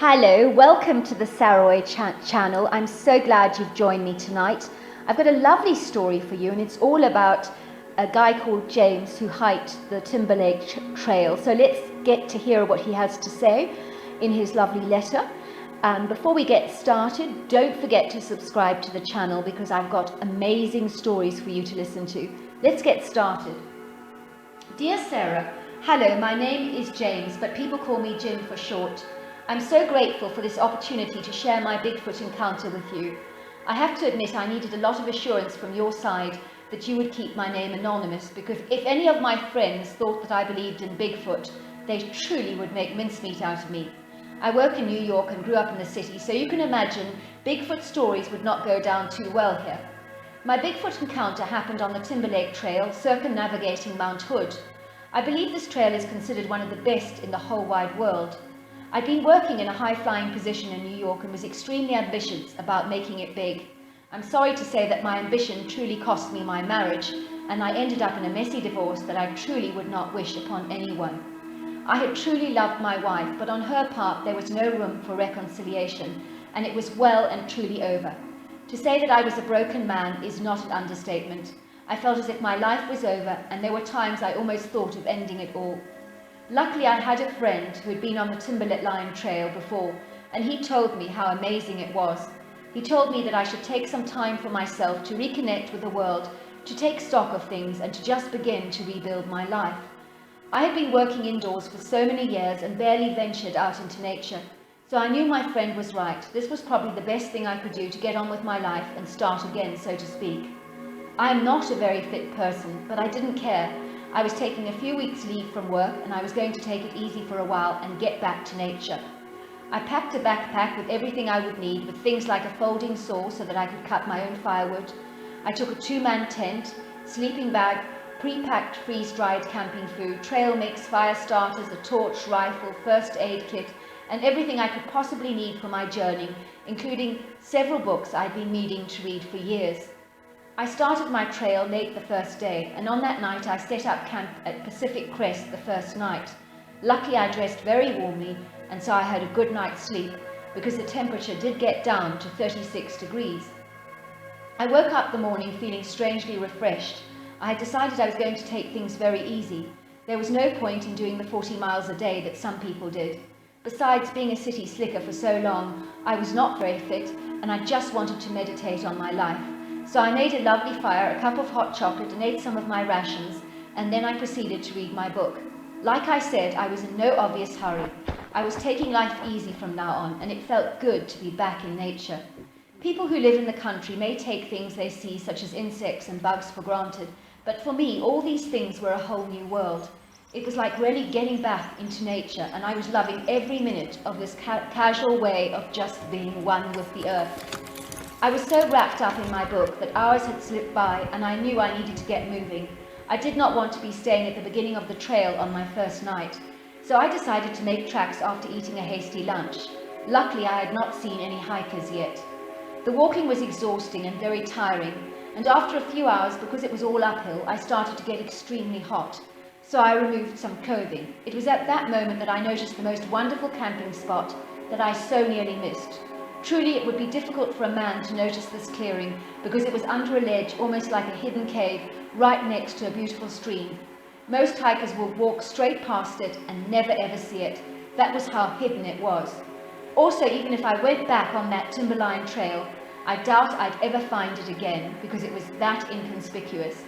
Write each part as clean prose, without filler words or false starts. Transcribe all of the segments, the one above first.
Hello, welcome to the Saroy channel. I'm so glad you've joined me tonight. I've got a lovely story for you, and it's all about a guy called James who hiked the Timberlake trail. So let's get to hear what he has to say in his lovely letter. Before we get started, don't forget to subscribe to the channel because I've got amazing stories for you to listen to. Let's get started. Dear Sarah, hello, my name is James, but people call me Jim for short. I'm so grateful for this opportunity to share my Bigfoot encounter with you. I have to admit I needed a lot of assurance from your side that you would keep my name anonymous, because if any of my friends thought that I believed in Bigfoot, they truly would make mincemeat out of me. I work in New York and grew up in the city, so you can imagine Bigfoot stories would not go down too well here. My Bigfoot encounter happened on the Timberlake Trail, circumnavigating Mount Hood. I believe this trail is considered one of the best in the whole wide world. I'd been working in a high-flying position in New York and was extremely ambitious about making it big. I'm sorry to say that my ambition truly cost me my marriage, and I ended up in a messy divorce that I truly would not wish upon anyone. I had truly loved my wife, but on her part there was no room for reconciliation, and it was well and truly over. To say that I was a broken man is not an understatement. I felt as if my life was over, and there were times I almost thought of ending it all. Luckily, I had a friend who had been on the Timberlake Trail before, and he told me how amazing it was. He told me that I should take some time for myself to reconnect with the world, to take stock of things, and to just begin to rebuild my life. I had been working indoors for so many years and barely ventured out into nature, so I knew my friend was right. This was probably the best thing I could do to get on with my life and start again, so to speak. I am not a very fit person, but I didn't care. I was taking a few weeks leave from work, and I was going to take it easy for a while and get back to nature. I packed a backpack with everything I would need, with things like a folding saw so that I could cut my own firewood. I took a 2-man tent, sleeping bag, pre-packed freeze-dried camping food, trail mix, fire starters, a torch, rifle, first aid kit, and everything I could possibly need for my journey, including several books I'd been needing to read for years. I started my trail late the first day, and on that night I set up camp at Pacific Crest the first night. Luckily I dressed very warmly, and so I had a good night's sleep, because the temperature did get down to 36 degrees. I woke up the morning feeling strangely refreshed. I had decided I was going to take things very easy. There was no point in doing the 40 miles a day that some people did. Besides, being a city slicker for so long, I was not very fit, and I just wanted to meditate on my life. So I made a lovely fire, a cup of hot chocolate, and ate some of my rations, and then I proceeded to read my book. Like I said, I was in no obvious hurry. I was taking life easy from now on, and it felt good to be back in nature. People who live in the country may take things they see, such as insects and bugs, for granted, but for me, all these things were a whole new world. It was like really getting back into nature, and I was loving every minute of this casual way of just being one with the earth. I was so wrapped up in my book that hours had slipped by, and I knew I needed to get moving. I did not want to be staying at the beginning of the trail on my first night, so I decided to make tracks after eating a hasty lunch. Luckily, I had not seen any hikers yet. The walking was exhausting and very tiring, and after a few hours, because it was all uphill, I started to get extremely hot, so I removed some clothing. It was at that moment that I noticed the most wonderful camping spot that I so nearly missed. Truly, it would be difficult for a man to notice this clearing, because it was under a ledge, almost like a hidden cave, right next to a beautiful stream. Most hikers will walk straight past it and never ever see it. That was how hidden it was. Also, even if I went back on that Timberline trail, I doubt I'd ever find it again, because it was that inconspicuous.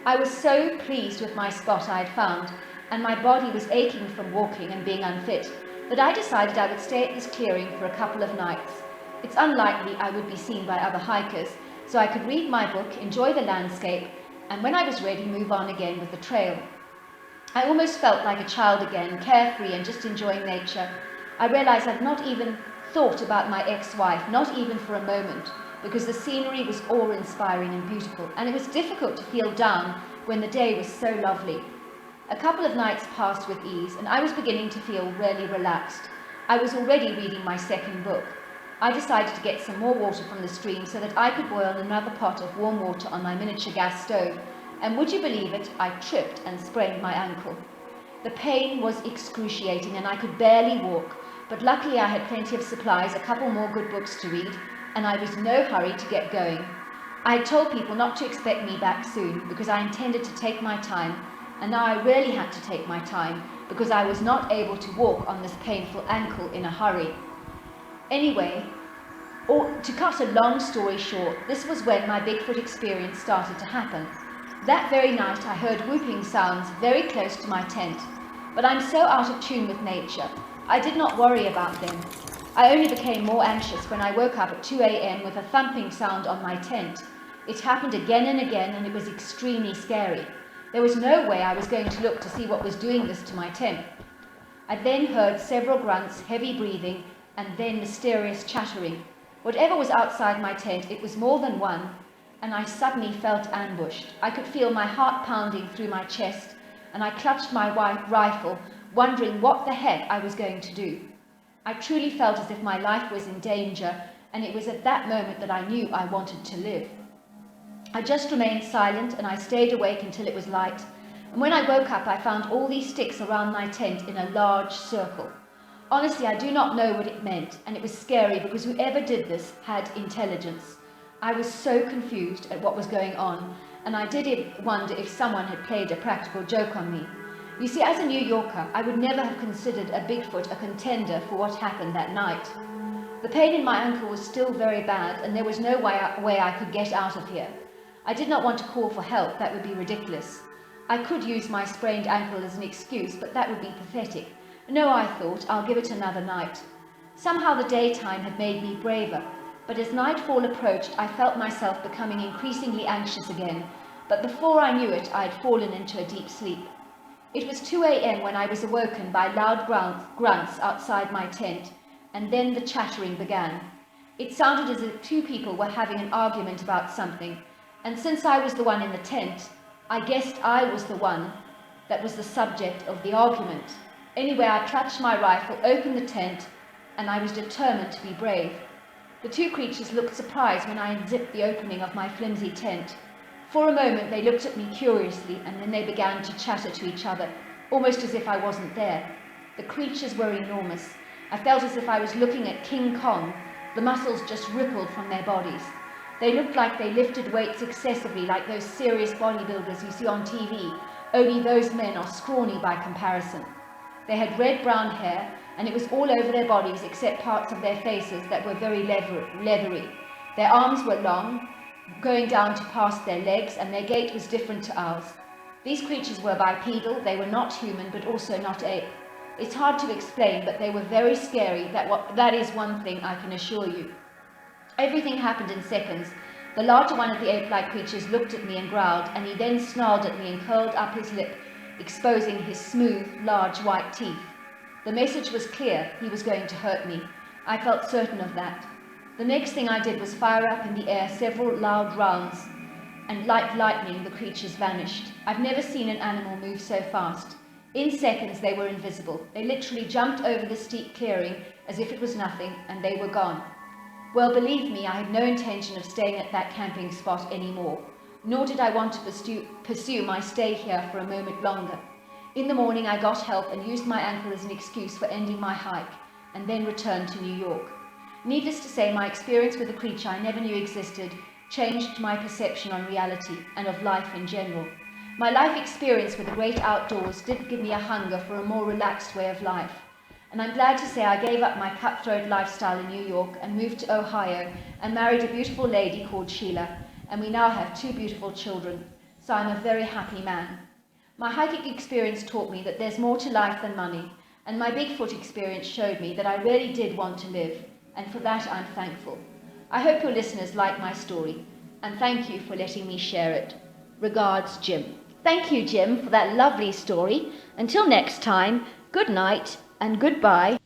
I was so pleased with my spot I had found, and my body was aching from walking and being unfit, that I decided I would stay at this clearing for a couple of nights. It's unlikely I would be seen by other hikers, so I could read my book, enjoy the landscape, and when I was ready, move on again with the trail. I almost felt like a child again, carefree and just enjoying nature. I realized I'd not even thought about my ex-wife, not even for a moment, because the scenery was awe-inspiring and beautiful, and it was difficult to feel down when the day was so lovely. A couple of nights passed with ease, and I was beginning to feel really relaxed. I was already reading my second book. I decided to get some more water from the stream so that I could boil another pot of warm water on my miniature gas stove, and would you believe it, I tripped and sprained my ankle. The pain was excruciating, and I could barely walk, but luckily I had plenty of supplies, a couple more good books to read, and I was in no hurry to get going. I had told people not to expect me back soon because I intended to take my time, and now I really had to take my time because I was not able to walk on this painful ankle in a hurry. Anyway, to cut a long story short, this was when my Bigfoot experience started to happen. That very night I heard whooping sounds very close to my tent, but I'm so out of tune with nature, I did not worry about them. I only became more anxious when I woke up at 2 a.m. with a thumping sound on my tent. It happened again and again, and it was extremely scary. There was no way I was going to look to see what was doing this to my tent. I then heard several grunts, heavy breathing, and then mysterious chattering. Whatever was outside my tent, it was more than one, and I suddenly felt ambushed. I could feel my heart pounding through my chest, and I clutched my rifle, wondering what the heck I was going to do. I truly felt as if my life was in danger, and it was at that moment that I knew I wanted to live. I just remained silent, and I stayed awake until it was light, and when I woke up I found all these sticks around my tent in a large circle. Honestly, I do not know what it meant, and it was scary because whoever did this had intelligence. I was so confused at what was going on, and I did wonder if someone had played a practical joke on me. You see, as a New Yorker, I would never have considered a Bigfoot a contender for what happened that night. The pain in my ankle was still very bad, and there was no way I could get out of here. I did not want to call for help, that would be ridiculous. I could use my sprained ankle as an excuse, but that would be pathetic. No, I thought, I'll give it another night. Somehow the daytime had made me braver, but as nightfall approached, I felt myself becoming increasingly anxious again, but before I knew it, I had fallen into a deep sleep. It was 2 a.m. when I was awoken by loud grunts outside my tent, and then the chattering began. It sounded as if two people were having an argument about something, and since I was the one in the tent, I guessed I was the one that was the subject of the argument. Anyway, I clutched my rifle, opened the tent, and I was determined to be brave. The two creatures looked surprised when I unzipped the opening of my flimsy tent. For a moment they looked at me curiously, and then they began to chatter to each other, almost as if I wasn't there. The creatures were enormous. I felt as if I was looking at King Kong. The muscles just rippled from their bodies. They looked like they lifted weights excessively, like those serious bodybuilders you see on TV, only those men are scrawny by comparison. They had red-brown hair, and it was all over their bodies except parts of their faces that were very leathery. Their arms were long, going down to past their legs, and their gait was different to ours. These creatures were bipedal. They were not human, but also not ape. It's hard to explain, but they were very scary. That is one thing I can assure you. Everything happened in seconds. The larger one of the ape-like creatures looked at me and growled, and he then snarled at me and curled up his lip, exposing his smooth, large white teeth. The message was clear. He was going to hurt me. I felt certain of that. The next thing I did was fire up in the air several loud rounds, and like lightning the creatures vanished. I've never seen an animal move so fast. In seconds they were invisible. They literally jumped over the steep clearing as if it was nothing, and they were gone. Well, believe me, I had no intention of staying at that camping spot anymore, nor did I want to pursue my stay here for a moment longer. In the morning I got help and used my ankle as an excuse for ending my hike, and then returned to New York. Needless to say, my experience with a creature I never knew existed changed my perception on reality and of life in general. My life experience with the great outdoors did give me a hunger for a more relaxed way of life, and I'm glad to say I gave up my cutthroat lifestyle in New York and moved to Ohio and married a beautiful lady called Sheila, and we now have 2 beautiful children, so I'm a very happy man. My hiking experience taught me that there's more to life than money, and my Bigfoot experience showed me that I really did want to live, and for that I'm thankful. I hope your listeners like my story, and thank you for letting me share it. Regards, Jim. Thank you, Jim, for that lovely story. Until next time, good night and goodbye.